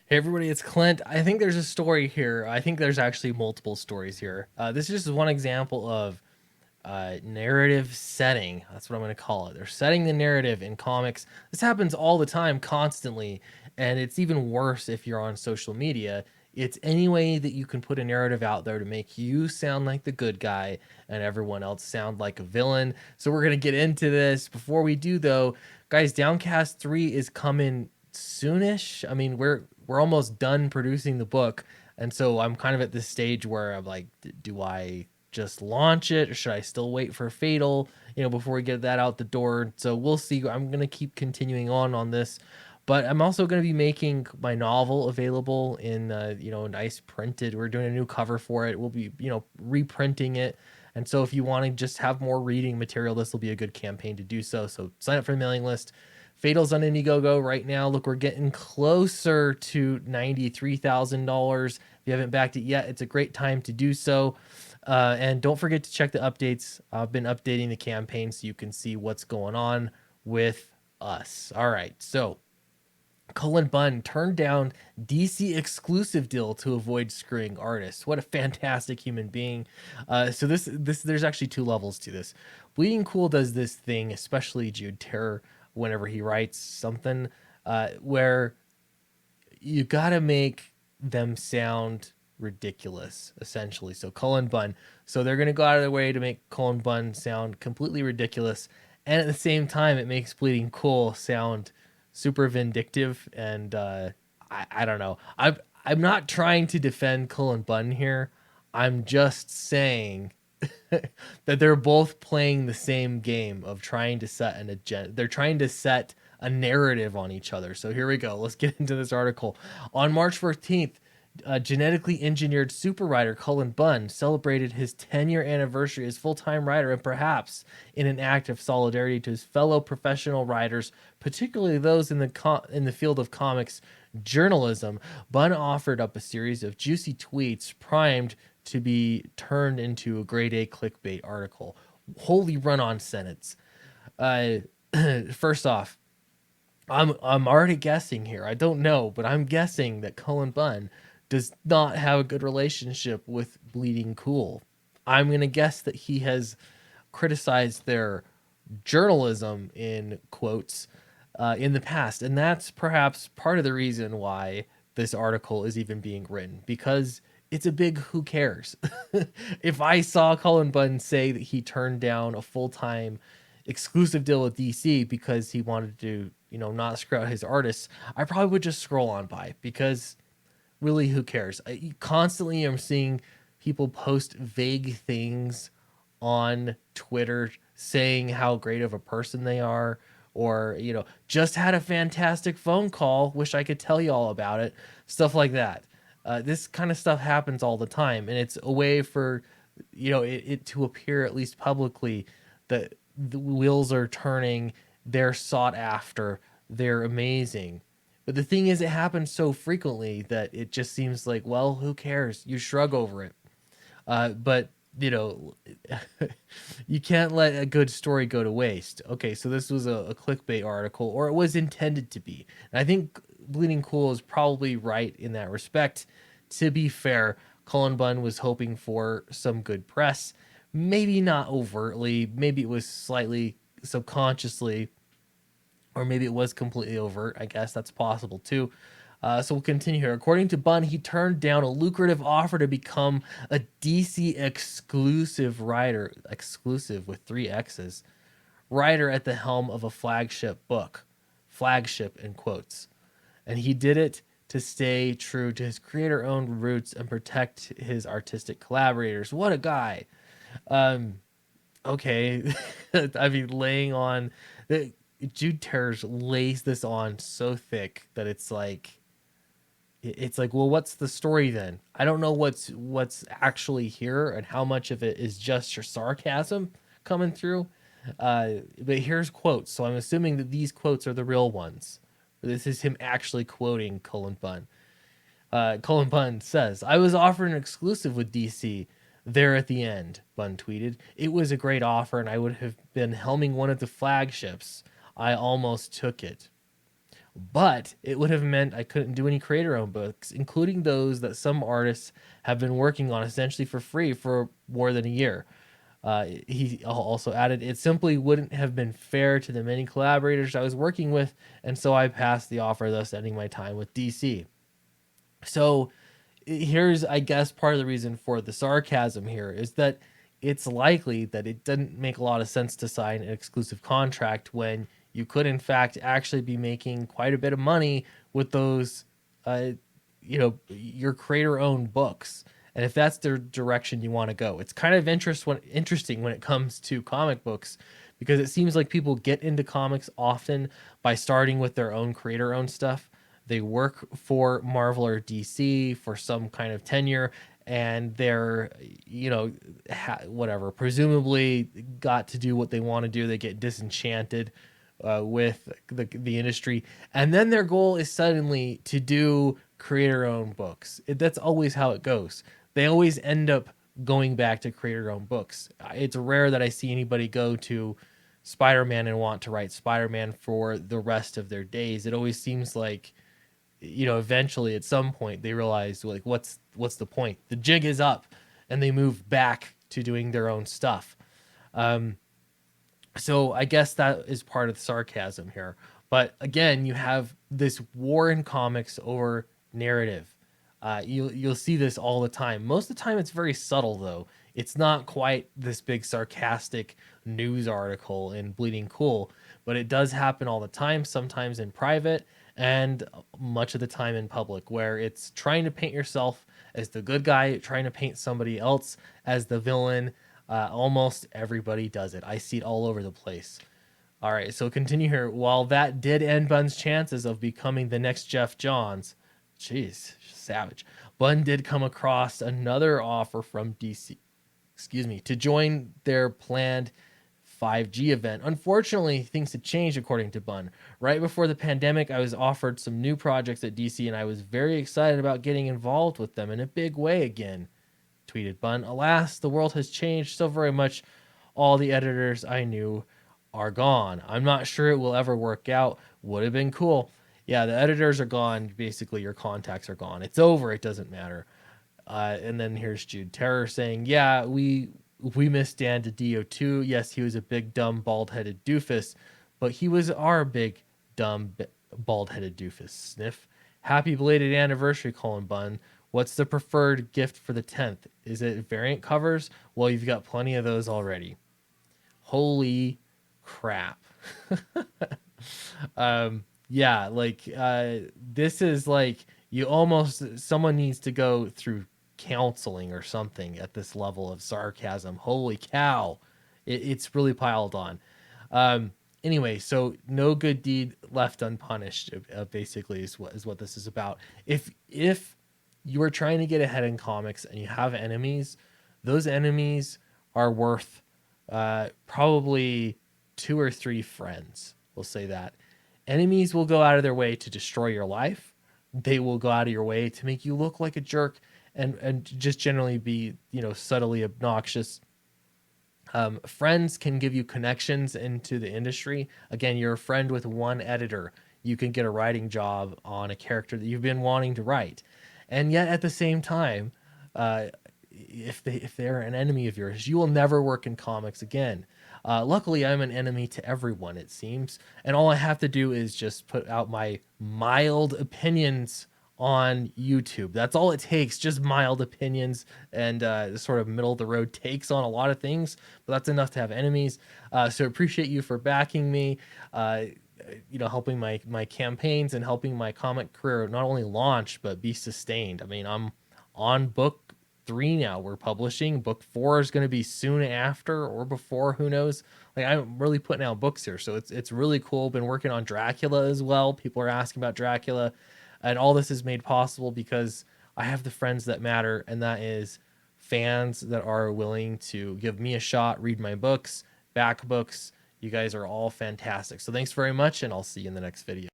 Hey everybody, it's Clint. I think there's a story here. I think there's actually multiple stories here. This is just one example of narrative setting. That's what I'm going to call it. They're setting the narrative in comics. This happens all the time, constantly, and it's even worse if you're on social media. It's any way that you can put a narrative out there to make you sound like the good guy and everyone else sound like a villain. So we're going to get into this. Before we do, though, guys, Downcast 3 is coming soonish. I mean, we're almost done producing the book, and so I'm kind of at this stage where I'm like, do I just launch it, or should I still wait for Fatal, before we get that out the door? So we'll see. I'm gonna keep continuing on this, but I'm also going to be making my novel available in nice printed. We're doing a new cover for it. We'll be reprinting it. And so if you want to just have more reading material, this will be a good campaign to do so. So sign up for the mailing list. Fatal's on Indiegogo right now. Look, we're getting closer to $93,000. If you haven't backed it yet, it's a great time to do so. And don't forget to check the updates. I've been updating the campaign so you can see what's going on with us. All right, so Cullen Bunn turned down DC exclusive deal to avoid screwing artists. What a fantastic human being. So this there's actually two levels to this. Bleeding Cool does this thing, especially Jude Terror, whenever he writes something, where you gotta make them sound ridiculous, essentially. So Cullen Bunn. So they're gonna go out of their way to make Cullen Bunn sound completely ridiculous, and at the same time, it makes Bleeding Cool sound super vindictive. And I don't know. I'm not trying to defend Cullen Bunn here. I'm just saying that they're both playing the same game of trying to set an agenda. They're trying to set a narrative on each other. So here we go. Let's get into this article. On March 14th, genetically engineered super writer Cullen Bunn celebrated his 10-year anniversary as full-time writer, and perhaps in an act of solidarity to his fellow professional writers, particularly those in the field of comics journalism, Bunn offered up a series of juicy tweets primed to be turned into a grade A clickbait article. Holy run-on sentence. Uh, First off, I'm already guessing here. I don't know, but I'm guessing that Cullen Bunn does not have a good relationship with Bleeding Cool. I'm gonna guess that he has criticized their journalism, in quotes, in the past, and that's perhaps part of the reason why this article is even being written, because it's a big who cares. If I saw Cullen Bunn say that he turned down a full-time exclusive deal with DC because he wanted to, not screw out his artists, I probably would just scroll on by, because really, who cares? I constantly am seeing people post vague things on Twitter saying how great of a person they are, or, just had a fantastic phone call, wish I could tell you all about it, stuff like that. This kind of stuff happens all the time, and it's a way for, it to appear, at least publicly, that the wheels are turning, they're sought after, they're amazing. But the thing is, it happens so frequently that it just seems like, well, who cares? You shrug over it. But you know, you can't let a good story go to waste. Okay, so this was a clickbait article, or it was intended to be. And I think Bleeding Cool is probably right in that respect. To be fair, Cullen Bunn was hoping for some good press. Maybe not overtly, maybe it was slightly subconsciously, or maybe it was completely overt. I guess that's possible too. So we'll continue here. According to Bunn, he turned down a lucrative offer to become a DC exclusive writer, exclusive with three X's, writer at the helm of a flagship book, flagship in quotes. And he did it to stay true to his creator-owned roots and protect his artistic collaborators. What a guy. Okay. I mean, laying on Jude Terrors lays this on so thick that it's like, well, what's the story then? I don't know what's actually here and how much of it is just your sarcasm coming through. But here's quotes, so I'm assuming that these quotes are the real ones. This is him actually quoting Cullen Bunn. Cullen Bunn says, "I was offered an exclusive with DC there at the end," Bunn tweeted. "It was a great offer, and I would have been helming one of the flagships. I almost took it." but it would have meant I couldn't do any creator owned books, including those that some artists have been working on essentially for free for more than a year. He also added, it simply wouldn't have been fair to the many collaborators I was working with, and so I passed the offer, thus ending my time with DC. So here's, I guess, part of the reason for the sarcasm here is that it's likely that it didn't make a lot of sense to sign an exclusive contract when you could, in fact, actually be making quite a bit of money with those, your creator owned books. And if that's the direction you want to go, it's kind of interesting when it comes to comic books, because it seems like people get into comics often by starting with their own creator owned stuff. They work for Marvel or DC for some kind of tenure, and they're, whatever, presumably got to do what they want to do. They get disenchanted with the industry, and then their goal is suddenly to do creator-owned books. That's always how it goes. They always end up going back to creator-owned books. It's rare that I see anybody go to Spider-Man and want to write Spider-Man for the rest of their days. It always seems like, eventually at some point they realize, like, what's the point? The jig is up, and they move back to doing their own stuff. So I guess that is part of the sarcasm here. But again, you have this war in comics over narrative. You'll see this all the time. Most of the time, it's very subtle, though. It's not quite this big sarcastic news article in Bleeding Cool, but it does happen all the time, sometimes in private and much of the time in public, where it's trying to paint yourself as the good guy, trying to paint somebody else as the villain. Almost everybody does it. I see it all over the place. All right, so continue here. While that did end Bun's chances of becoming the next Jeff Johns, jeez, savage, Bun did come across another offer from DC, to join their planned 5G event. Unfortunately, things had changed according to Bun. Right before the pandemic, I was offered some new projects at DC, and I was very excited about getting involved with them in a big way again, tweeted Bun. Alas, the world has changed so very much. All the editors I knew are gone. I'm not sure it will ever work out. Would have been cool. Yeah, the editors are gone. Basically, your contacts are gone. It's over. It doesn't matter. And then here's Jude Terror saying, yeah, we miss Dan DiDio too. Yes, he was a big, dumb, bald-headed doofus, but he was our big, dumb, bald-headed doofus. Sniff. Happy belated anniversary, Colin Bun. What's the preferred gift for the 10th? Is it variant covers? Well, you've got plenty of those already. Holy crap. Yeah, like, this is like, someone needs to go through counseling or something at this level of sarcasm. Holy cow. It's really piled on. Anyway, so no good deed left unpunished, basically is what this is about. If you are trying to get ahead in comics and you have enemies, those enemies are worth probably 2 or 3 friends. We'll say that. Enemies will go out of their way to destroy your life. They will go out of your way to make you look like a jerk and just generally be, subtly obnoxious. Friends can give you connections into the industry. Again, you're a friend with one editor. You can get a writing job on a character that you've been wanting to write. And yet at the same time, if they're an enemy of yours, you will never work in comics again. Luckily, I'm an enemy to everyone, it seems. And all I have to do is just put out my mild opinions on YouTube. That's all it takes, just mild opinions and sort of middle of the road takes on a lot of things. But that's enough to have enemies. So appreciate you for backing me, helping my campaigns and helping my comic career not only launch, but be sustained. I mean, I'm on book 3 now. We're publishing. Book 4 is going to be soon after or before, who knows. Like, I'm really putting out books here, so it's really cool. Been working on Dracula as well. People are asking about Dracula, and all this is made possible because I have the friends that matter, and that is fans that are willing to give me a shot, read my books, back books. You guys are all fantastic. So thanks very much, and I'll see you in the next video.